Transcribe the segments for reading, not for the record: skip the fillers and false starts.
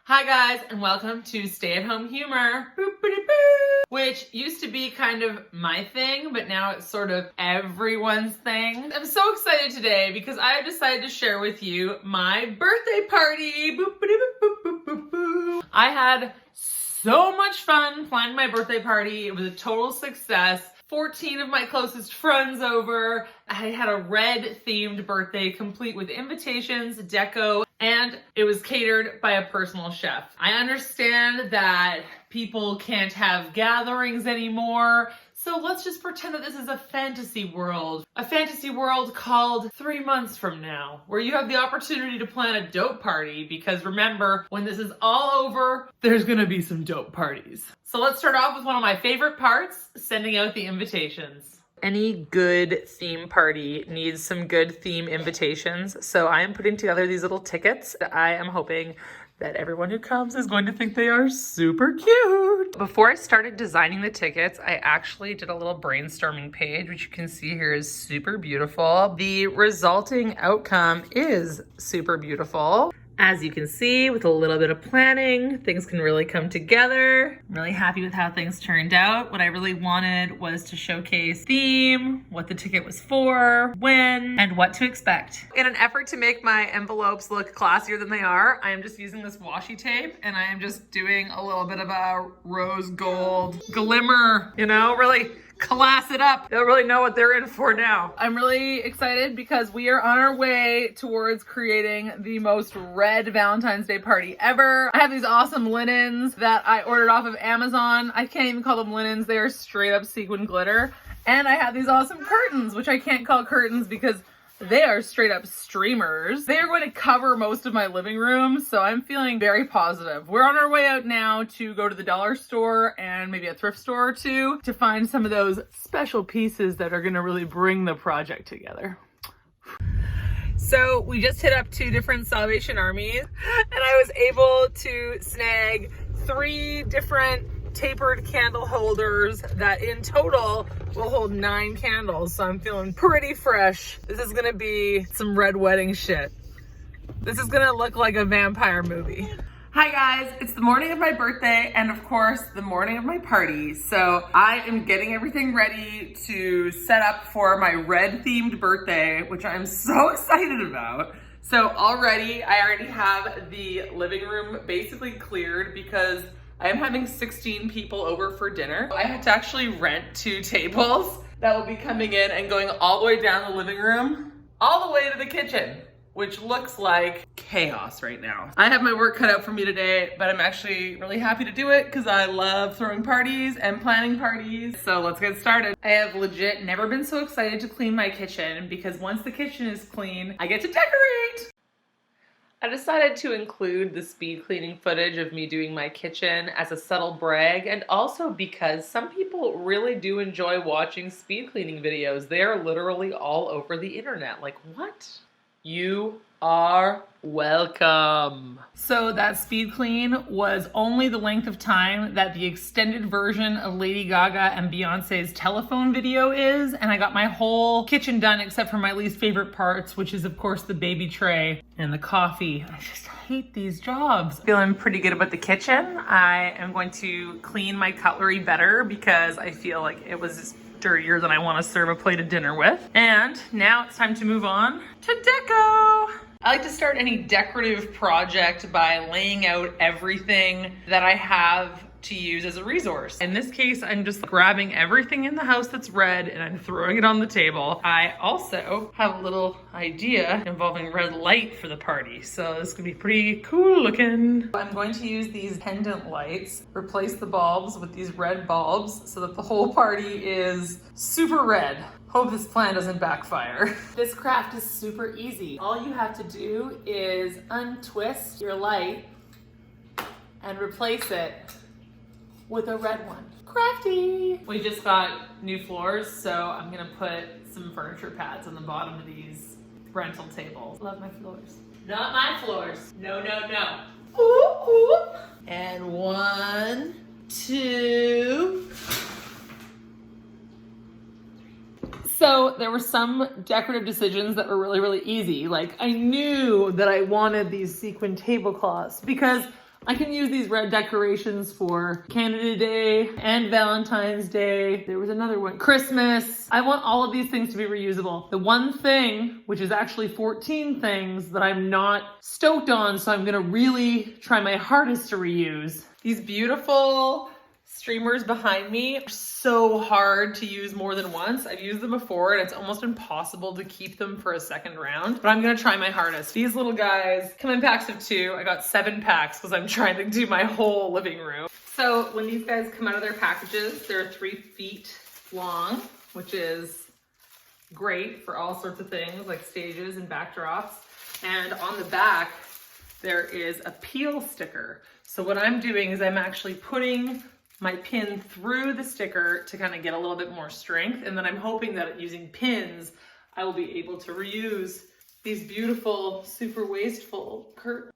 Hi guys, and welcome to Stay at Home Humor, boop, which used to be kind of my thing, but now it's sort of everyone's thing. I'm so excited today because I have decided to share with you my birthday party. I had so much fun planning my birthday party. It was a total success. 14 of my closest friends over. I had a red themed birthday complete with invitations, deco, and it was catered by a personal chef. I understand that people can't have gatherings anymore, so let's just pretend that this is a fantasy world. A fantasy world called 3 months from now, where you have the opportunity to plan a dope party, because remember, when this is all over, there's gonna be some dope parties. So let's start off with one of my favorite parts, sending out the invitations. Any good theme party needs some good theme invitations. So I am putting together these little tickets. I am hoping that everyone who comes is going to think they are super cute. Before I started designing the tickets, I actually did a little brainstorming page, which you can see here is super beautiful. The resulting outcome is super beautiful. As you can see, with a little bit of planning, things can really come together. I'm really happy with how things turned out. What I really wanted was to showcase theme, what the ticket was for, when, and what to expect. In an effort to make my envelopes look classier than they are, I am just using this washi tape and I am just doing a little bit of a rose gold glimmer, you know, really class it up. They'll really know what they're in for now. I'm really excited because we are on our way towards creating the most red Valentine's Day party ever. I have these awesome linens that I ordered off of Amazon. I can't even call them linens. They are straight up sequin glitter. And I have these awesome curtains, which I can't call curtains because they are straight up streamers. They are going to cover most of my living room, so I'm feeling very positive. We're on our way out now to go to the dollar store and maybe a thrift store or two to find some of those special pieces that are gonna really bring the project together. So we just hit up 2 different Salvation Armies and I was able to snag 3 different tapered candle holders that in total will hold 9 candles. So I'm feeling pretty fresh. This is gonna be some red wedding shit. This is gonna look like a vampire movie. Hi guys, it's the morning of my birthday and of course the morning of my party. So I am getting everything ready to set up for my red themed birthday, which I'm so excited about. So I already have the living room basically cleared because I am having 16 people over for dinner. I had to actually rent 2 tables that will be coming in and going all the way down the living room, all the way to the kitchen, which looks like chaos right now. I have my work cut out for me today, but I'm actually really happy to do it because I love throwing parties and planning parties. So let's get started. I have legit never been so excited to clean my kitchen because once the kitchen is clean, I get to decorate. I decided to include the speed cleaning footage of me doing my kitchen as a subtle brag, and also because some people really do enjoy watching speed cleaning videos. They are literally all over the internet. Like, what? You are welcome. So that speed clean was only the length of time that the extended version of Lady Gaga and Beyonce's telephone video is, and I got my whole kitchen done except for my least favorite parts, which is of course the baby tray and the coffee. I just hate these jobs. Feeling pretty good about the kitchen. I am going to clean my cutlery better because I feel like it was dirtier than I want to serve a plate of dinner with. And now it's time to move on to deco. I like to start any decorative project by laying out everything that I have to use as a resource. In this case, I'm just grabbing everything in the house that's red and I'm throwing it on the table. I also have a little idea involving red light for the party, so this could be pretty cool looking. I'm going to use these pendant lights, replace the bulbs with these red bulbs so that the whole party is super red. Hope this plan doesn't backfire. This craft is super easy. All you have to do is untwist your light and replace it with a red one. Crafty! We just got new floors, so I'm gonna put some furniture pads on the bottom of these rental tables. Love my floors. Not my floors. No, no, no. Ooh, ooh. And 1, 2. So there were some decorative decisions that were really, really easy. Like I knew that I wanted these sequin tablecloths because I can use these red decorations for Canada Day and Valentine's Day. There was another one, Christmas. I want all of these things to be reusable. The one thing, which is actually 14 things that I'm not stoked on, so I'm gonna really try my hardest to reuse. These beautiful streamers behind me are so hard to use more than once. I've used them before and it's almost impossible to keep them for a second round, but I'm gonna try my hardest. These little guys come in packs of 2. I got 7 packs because I'm trying to do my whole living room. So when these guys come out of their packages, they're 3 feet long, which is great for all sorts of things like stages and backdrops. And on the back, there is a peel sticker. So what I'm doing is I'm actually putting my pin through the sticker to kind of get a little bit more strength. And then I'm hoping that using pins, I will be able to reuse these beautiful, super wasteful curtains.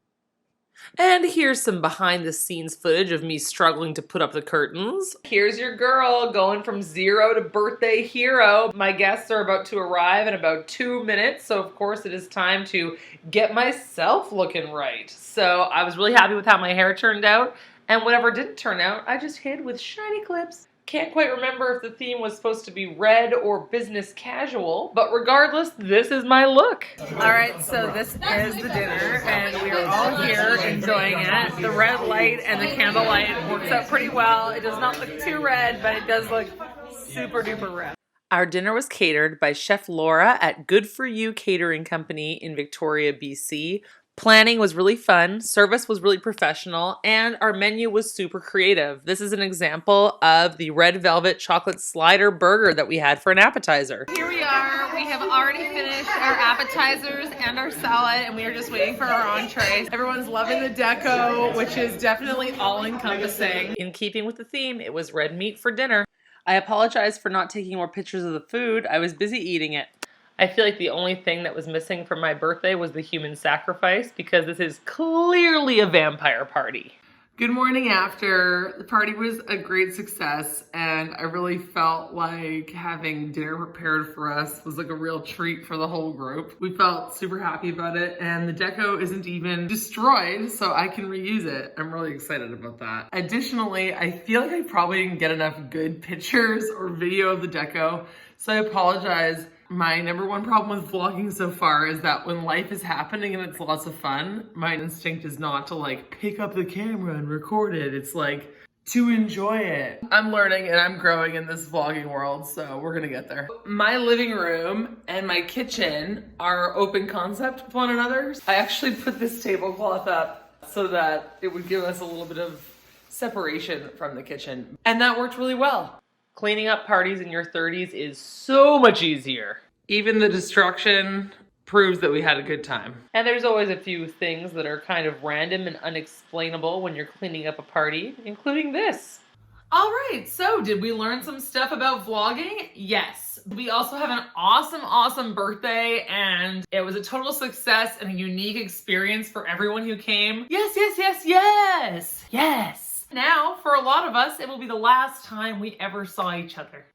And here's some behind the scenes footage of me struggling to put up the curtains. Here's your girl going from 0 to birthday hero. My guests are about to arrive in about 2 minutes. So of course it is time to get myself looking right. So I was really happy with how my hair turned out. And whatever didn't turn out, I just hid with shiny clips. Can't quite remember if the theme was supposed to be red or business casual, but regardless, this is my look. All right, so this is the dinner, and we are all here enjoying it. The red light and the candlelight works out pretty well. It does not look too red, but it does look super duper red. Our dinner was catered by Chef Laura at Good For You Catering Company in Victoria, BC. Planning was really fun, service was really professional, and our menu was super creative. This is an example of the red velvet chocolate slider burger that we had for an appetizer. Here we are. We have already finished our appetizers and our salad, and we are just waiting for our entree. Everyone's loving the deco, which is definitely all-encompassing. In keeping with the theme, it was red meat for dinner. I apologize for not taking more pictures of the food. I was busy eating it. I feel like the only thing that was missing from my birthday was the human sacrifice because this is clearly a vampire party. Good morning after. The party was a great success and I really felt like having dinner prepared for us was like a real treat for the whole group. We felt super happy about it and the deco isn't even destroyed so I can reuse it. I'm really excited about that. Additionally, I feel like I probably didn't get enough good pictures or video of the deco, so I apologize. My number one problem with vlogging so far is that when life is happening and it's lots of fun, my instinct is not to like pick up the camera and record it. It's like to enjoy it. I'm learning and I'm growing in this vlogging world, so we're gonna get there. My living room and my kitchen are open concept with one another. I actually put this tablecloth up so that it would give us a little bit of separation from the kitchen. And that worked really well. Cleaning up parties in your 30s is so much easier. Even the destruction proves that we had a good time. And there's always a few things that are kind of random and unexplainable when you're cleaning up a party, including this. All right, so did we learn some stuff about vlogging? Yes. We also have an awesome birthday and it was a total success and a unique experience for everyone who came. Yes, yes, yes, yes, yes. Now, for a lot of us, it will be the last time we ever saw each other.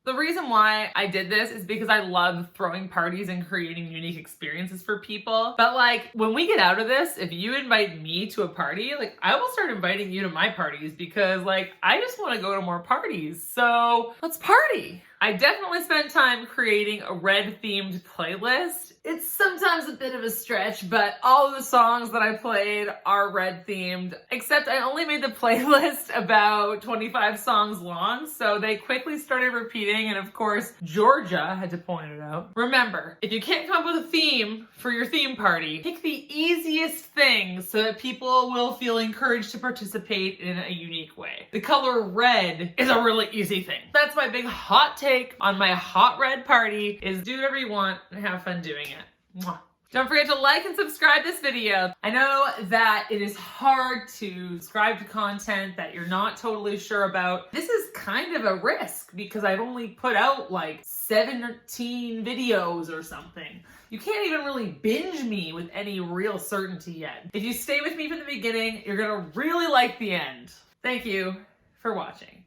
The reason why I did this is because I love throwing parties and creating unique experiences for people. But like, when we get out of this, if you invite me to a party, like I will start inviting you to my parties because like, I just want to go to more parties. So let's party. I definitely spent time creating a red themed playlist. It's sometimes a bit of a stretch, but all of the songs that I played are red themed, except I only made the playlist about 25 songs long, so they quickly started repeating, and of course, Georgia had to point it out. Remember, if you can't come up with a theme for your theme party, pick the easiest thing so that people will feel encouraged to participate in a unique way. The color red is a really easy thing. That's my big hot take on my hot red party is do whatever you want and have fun doing it. Mwah. Don't forget to like and subscribe this video. I know that it is hard to subscribe to content that you're not totally sure about. This is kind of a risk because I've only put out like 17 videos or something. You can't even really binge me with any real certainty yet. If you stay with me from the beginning, you're gonna really like the end. Thank you for watching.